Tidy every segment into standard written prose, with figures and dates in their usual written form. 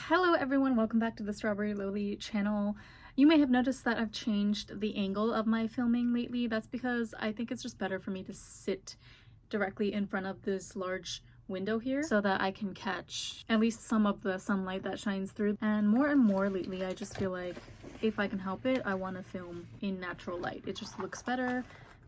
Hello everyone, welcome back to the Strawberry Lily channel. You may have noticed that I've changed the angle of my filming lately. That's because I think it's just better for me to sit directly in front of this large window here so that I can catch at least some of the sunlight that shines through. And more lately, I just feel like if I can help it, I want to film in natural light. It just looks better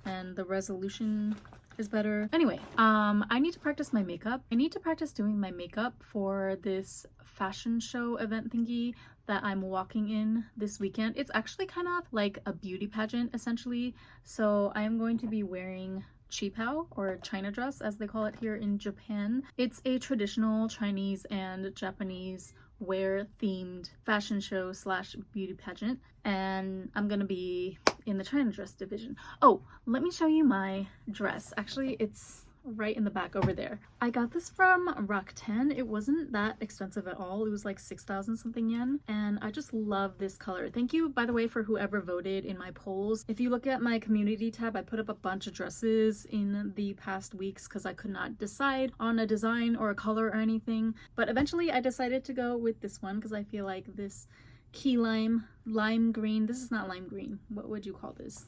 and the resolution is better. Anyway, I need to practice my makeup. I need to practice doing my makeup for this fashion show event thingy that I'm walking in this weekend. It's actually kind of like a beauty pageant essentially. So I am going to be wearing qipao, or China dress as they call it here in Japan. It's a traditional Chinese and Japanese wear themed fashion show slash beauty pageant, and I'm gonna be in the China dress division. Oh, let me show you my dress. Actually, it's right in the back over there. I got this from Rakuten. It wasn't that expensive at all. It was like 6,000 something yen, and I just love this color. Thank you, by the way, for whoever voted in my polls. If you look at my community tab, I put up a bunch of dresses in the past weeks because I could not decide on a design or a color or anything, but eventually I decided to go with this one because I feel like this key lime green, this is not lime green, what would you call this?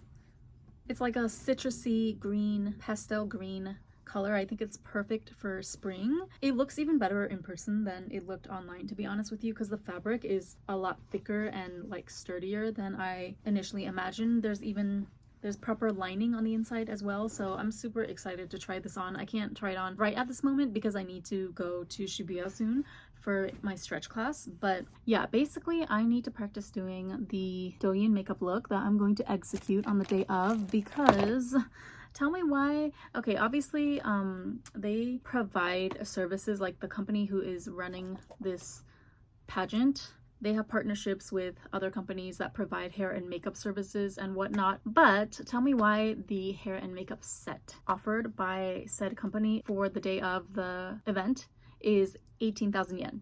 It's like a citrusy green, pastel green color. I think it's perfect for spring. It looks even better in person than it looked online, to be honest with you, because the fabric is a lot thicker and like sturdier than I initially imagined. There's proper lining on the inside as well, so I'm super excited to try this on. I can't try it on right at this moment because I need to go to Shibuya soon for my stretch class, but yeah, basically I need to practice doing the Douyin makeup look that I'm going to execute on the day of, because tell me why. Okay, obviously they provide services, like the company who is running this pageant, they have partnerships with other companies that provide hair and makeup services and whatnot. But tell me why the hair and makeup set offered by said company for the day of the event is 18,000 yen.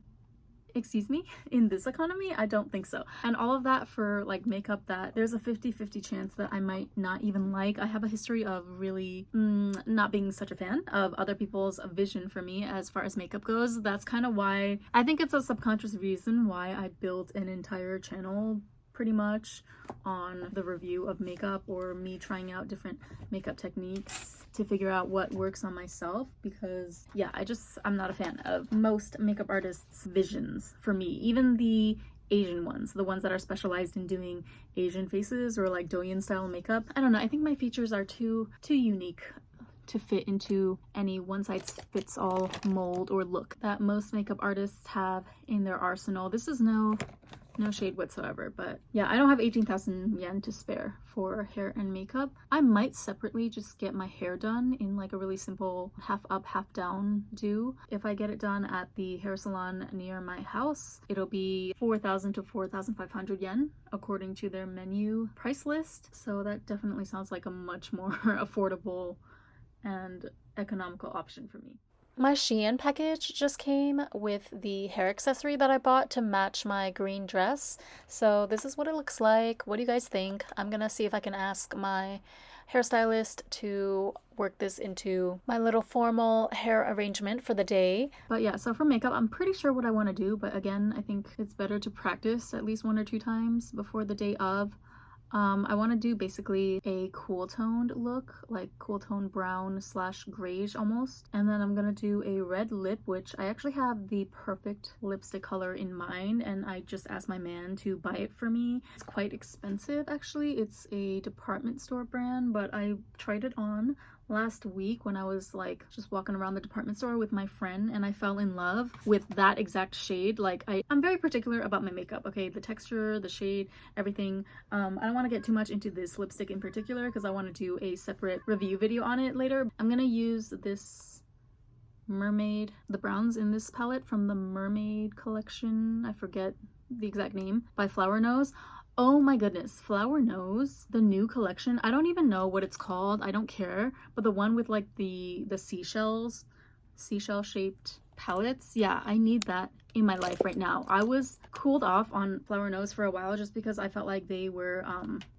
Excuse me? In this economy? I don't think so. And all of that for like makeup that there's a 50-50 chance that I might not even like. I have a history of really not being such a fan of other people's vision for me as far as makeup goes. That's kind of why I think it's a subconscious reason why I built an entire channel pretty much on the review of makeup, or me trying out different makeup techniques to figure out what works on myself, because yeah, I'm not a fan of most makeup artists' visions for me, even the Asian ones, the ones that are specialized in doing Asian faces or like Douyin style makeup. I don't know, I think my features are too unique to fit into any one-size-fits-all mold or look that most makeup artists have in their arsenal. This is no shade whatsoever, but yeah, I don't have 18,000 yen to spare for hair and makeup. I might separately just get my hair done in like a really simple half up, half down do. If I get it done at the hair salon near my house, it'll be 4,000 to 4,500 yen according to their menu price list. So that definitely sounds like a much more affordable and economical option for me. My Shein package just came with the hair accessory that I bought to match my green dress. So this is what it looks like. What do you guys think? I'm gonna see if I can ask my hairstylist to work this into my little formal hair arrangement for the day. But yeah, so for makeup, I'm pretty sure what I want to do, but again, I think it's better to practice at least 1 or 2 times before the day of. I want to do basically a cool toned look, like cool tone brown slash grayish almost. And then I'm gonna do a red lip, which I actually have the perfect lipstick color in mind, and I just asked my man to buy it for me. It's quite expensive actually. It's a department store brand, but I tried it on last week when I was like just walking around the department store with my friend, and I fell in love with that exact shade. Like I'm very particular about my makeup, okay? The texture, the shade, everything. I don't want to get too much into this lipstick in particular because I want to do a separate review video on it later. I'm gonna use this Mermaid, the browns in this palette from the Mermaid collection. I forget the exact name, by Flower Nose. Oh my goodness, Flower Nose, the new collection. I don't even know what it's called. I don't care. But the one with like the seashell shaped palettes. Yeah, I need that in my life right now. I was cooled off on Flower Nose for a while just because I felt like they were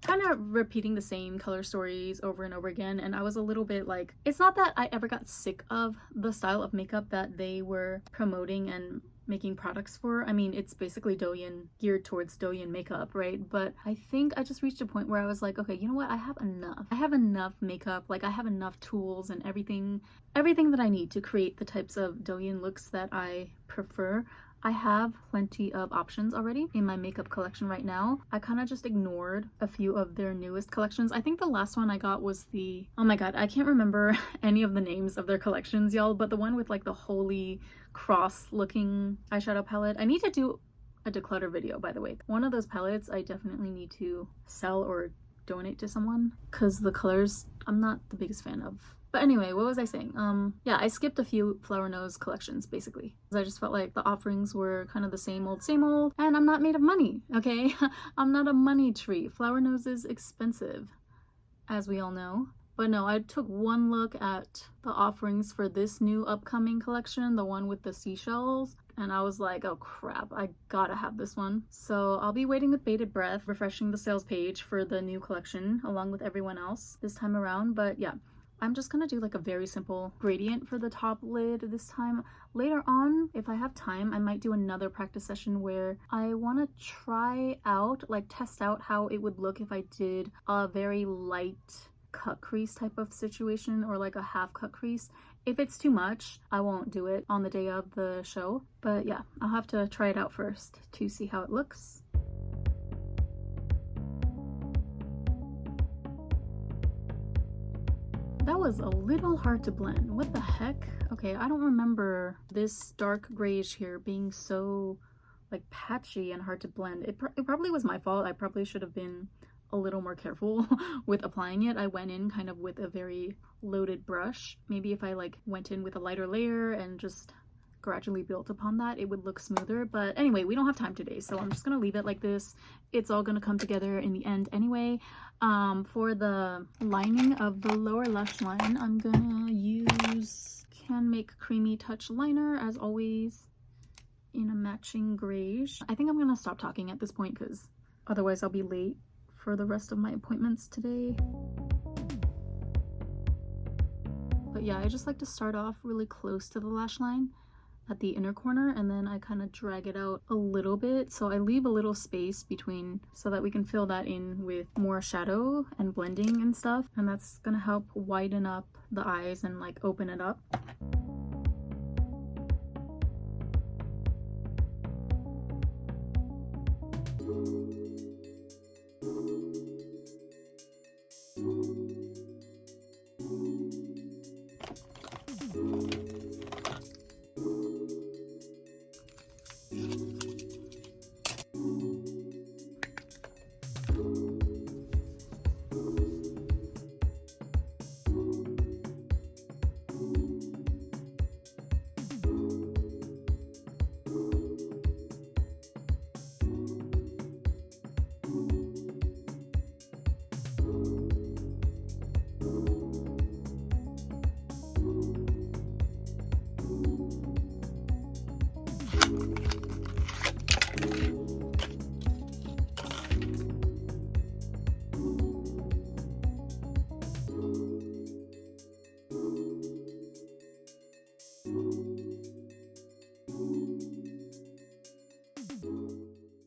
kind of repeating the same color stories over and over again, and I was a little bit like, it's not that I ever got sick of the style of makeup that they were promoting and making products for. I mean, it's basically Douyin, geared towards Douyin makeup, right? But I think I just reached a point where I was like, okay, you know what? I have enough. I have enough makeup. Like, I have enough tools and everything that I need to create the types of Douyin looks that I prefer. I have plenty of options already in my makeup collection right now. I kind of just ignored a few of their newest collections. I think the last one I got was the, oh my god, I can't remember any of the names of their collections, y'all, but the one with like the holy cross looking eyeshadow palette. I need to do a declutter video, by the way. One of those palettes I definitely need to sell or donate to someone because the colors I'm not the biggest fan of. But anyway, what was I saying? Yeah, I skipped a few Flower Nose collections, basically. I just felt like the offerings were kind of the same old, and I'm not made of money, okay? I'm not a money tree. Flower Nose is expensive, as we all know. But no, I took one look at the offerings for this new upcoming collection, the one with the seashells, and I was like, oh crap, I gotta have this one. So I'll be waiting with bated breath, refreshing the sales page for the new collection, along with everyone else this time around. But yeah, I'm just gonna do like a very simple gradient for the top lid this time. Later on, if I have time, I might do another practice session where I want to try out, like test out how it would look if I did a very light cut crease type of situation, or like a half cut crease. If it's too much, I won't do it on the day of the show. But yeah, I'll have to try it out first to see how it looks. That was a little hard to blend. What the heck? Okay, I don't remember this dark grayish here being so like patchy and hard to blend. It probably was my fault. I probably should have been a little more careful with applying it. I went in kind of with a very loaded brush. Maybe if I like went in with a lighter layer and just gradually built upon that, it would look smoother. But anyway, we don't have time today, so I'm just gonna leave it like this. It's all gonna come together in the end anyway. For the lining of the lower lash line, I'm gonna use Can Make Creamy Touch liner, as always, in a matching grayish. I think I'm gonna stop talking at this point because otherwise I'll be late for the rest of my appointments today. But yeah, I just like to start off really close to the lash line at the inner corner, and then I kind of drag it out a little bit, so I leave a little space between so that we can fill that in with more shadow and blending and stuff, and that's gonna help widen up the eyes and like open it up.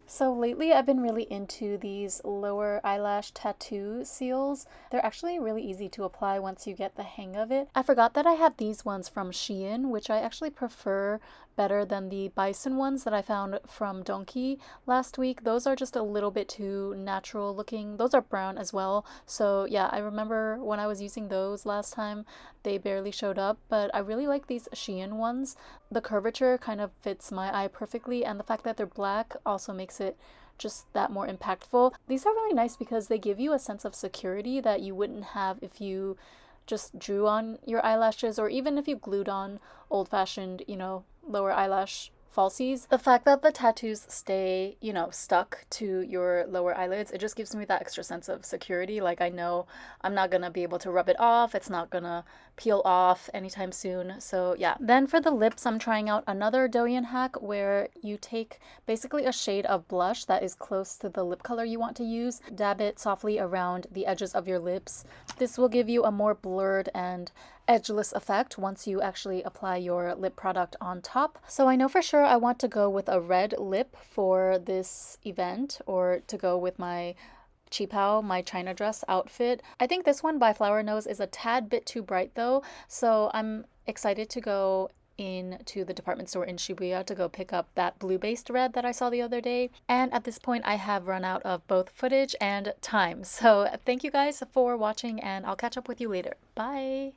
So lately I've been really into these lower eyelash tattoo seals. They're actually really easy to apply once you get the hang of it. I forgot that I have these ones from Shein, which I actually prefer better than the bison ones that I found from Donkey last week. Those are just a little bit too natural looking. Those are brown as well. So yeah, I remember when I was using those last time, they barely showed up, but I really like these Shein ones. The curvature kind of fits my eye perfectly, and the fact that they're black also makes it just that more impactful. These are really nice because they give you a sense of security that you wouldn't have if you just drew on your eyelashes, or even if you glued on old-fashioned, lower eyelash falsies. The fact that the tattoos stay, stuck to your lower eyelids, it just gives me that extra sense of security. Like, I know I'm not gonna be able to rub it off. It's not gonna peel off anytime soon. So yeah. Then for the lips, I'm trying out another Douyin hack where you take basically a shade of blush that is close to the lip color you want to use, dab it softly around the edges of your lips. This will give you a more blurred and edgeless effect once you actually apply your lip product on top. So I know for sure I want to go with a red lip for this event, or to go with my Qipao, my China dress outfit. I think this one by Flower Nose is a tad bit too bright though, so I'm excited to go into the department store in Shibuya to go pick up that blue-based red that I saw the other day. And at this point, I have run out of both footage and time. So thank you guys for watching, and I'll catch up with you later. Bye!